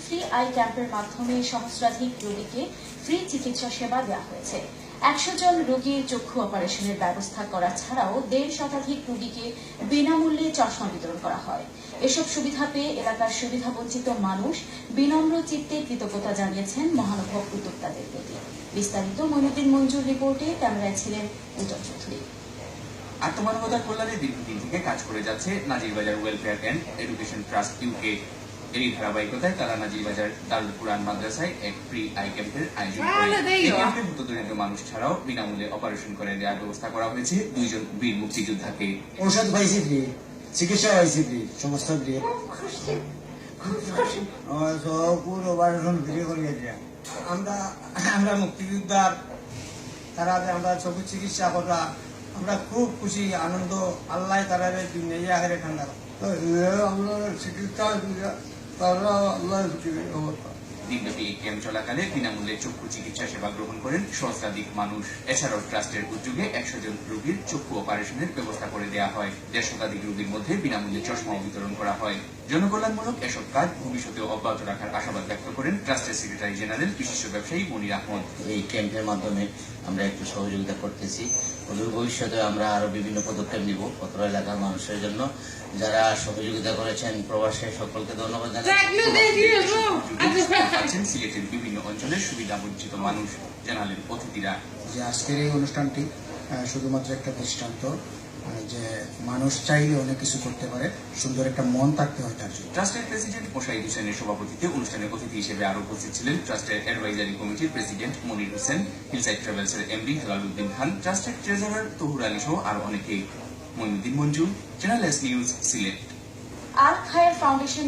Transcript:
Free I ক্যাম্পের মাধ্যমে সহস্রাধিক রোগীকে ফ্রি চিকিৎসা সেবা দেওয়া হয়েছে। 100 জন রোগীর চক্ষু অপারেশনের ব্যবস্থা করা ছাড়াও 1.5 শতাধিক রোগীকে বিনামূল্যে চশমা বিতরণ করা হয়। এসব সুবিধা পেয়ে এলাকার সুবিধাবঞ্চিত মানুষ বিনম্র চিত্তে কৃতজ্ঞতা জানিয়েছেন মহানুভব উদ্যোক্তাদের প্রতি। বিস্তারিত মইনুদ্দিন মঞ্জুর রিপোর্টে, ক্যামেরায় ছিলেন উজ্জ্বল চৌধুরী। আত্মমানবতার কল্যাণে দীর্ঘদিন থেকে কাজ করে যাচ্ছে Nazirbazar Welfare and Education Trust UK. এরই ধারাবাহিকতায় তারা নাজিরবাজার দারুল কুরআন মাদ্রাসায় এক ফ্রি আই ক্যাম্পের আয়োজন করে। এই ক্যাম্পে দরিদ্র মানুষ ছাড়াও বিনামূল্যে অপারেশন করে দেওয়ার ব্যবস্থা করা হয়েছে 2 জন বীর মুক্তিযোদ্ধাকে। ঔষধ পাইছি ফ্রি, চিকিৎসা পাইছি ফ্রি, সমস্ত ফ্রি। অপারেশন ফ্রি করিয়ে দেয়। আমরা মুক্তিযোদ্ধার তারা আমরা চোখের চিকিৎসা করা আমরা খুব খুশি, আনন্দ। আল্লাহ তারা দুনিয়া আখেরে ঠান্ডা আমরা চিকিৎসা তারা আল্লাহ দিনব্যাপী এই ক্যাম্প চলাকালে বিনামূল্যে চক্ষু চিকিৎসা সেবা গ্রহণ করেন সহস্রাধিক মানুষ। এছাড়াও ট্রাস্টের উদ্যোগে 100 জন রোগীর চক্ষু অপারেশনের ব্যবস্থা করে দেওয়া হয়। 1.5 শতাধিক রোগীর মধ্যে বিনামূল্যে চশমাও বিতরণ করা হয়। জনকল্যাণমূলক এসব কাজ ভবিষ্যতেও অব্যাহত রাখার আশাবাদ ব্যক্ত করেন ট্রাস্টের সেক্রেটারি জেনারেল বিশিষ্ট ব্যবসায়ী মনির আহমদ। এই ক্যাম্পের মাধ্যমে আমরা একটু সহযোগিতা করতেছি। অদূর ভবিষ্যতে আমরা আরো বিভিন্ন পদক্ষেপ নিব অত্র এলাকার মানুষের জন্য। যারা সহযোগিতা করেছেন প্রবাসে সকলকে ধন্যবাদ জানাচ্ছেন সিলেটের বিভিন্ন অঞ্চলের সুবিধাবঞ্চিত মানুষ। জানালেন অতিথিরা যে আজকের এই অনুষ্ঠানটি শুধুমাত্র একটা দৃষ্টান্ত যে মানুষ চাইলে অনেক কিছু করতে পারে, সুন্দর একটা মন থাকতে হয় তার জন্য। ট্রাস্টের প্রেসিডেন্ট মোশাহিদ হোসেনের সভাপতিত্বে অনুষ্ঠানে অতিথি হিসেবে আরো উপস্থিত ছিলেন ট্রাস্টের অ্যাডভাইজারি কমিটির প্রেসিডেন্ট মনির হোসেন, হিলসাইড ট্রাভেলসের এমডি হেলালুদ্দিন খান, ট্রাস্টের ট্রেজারার তহুর আলী সহ আরো অনেকেই। Moinuddin Manju, Channel S news, Sylhet. Al Khair foundation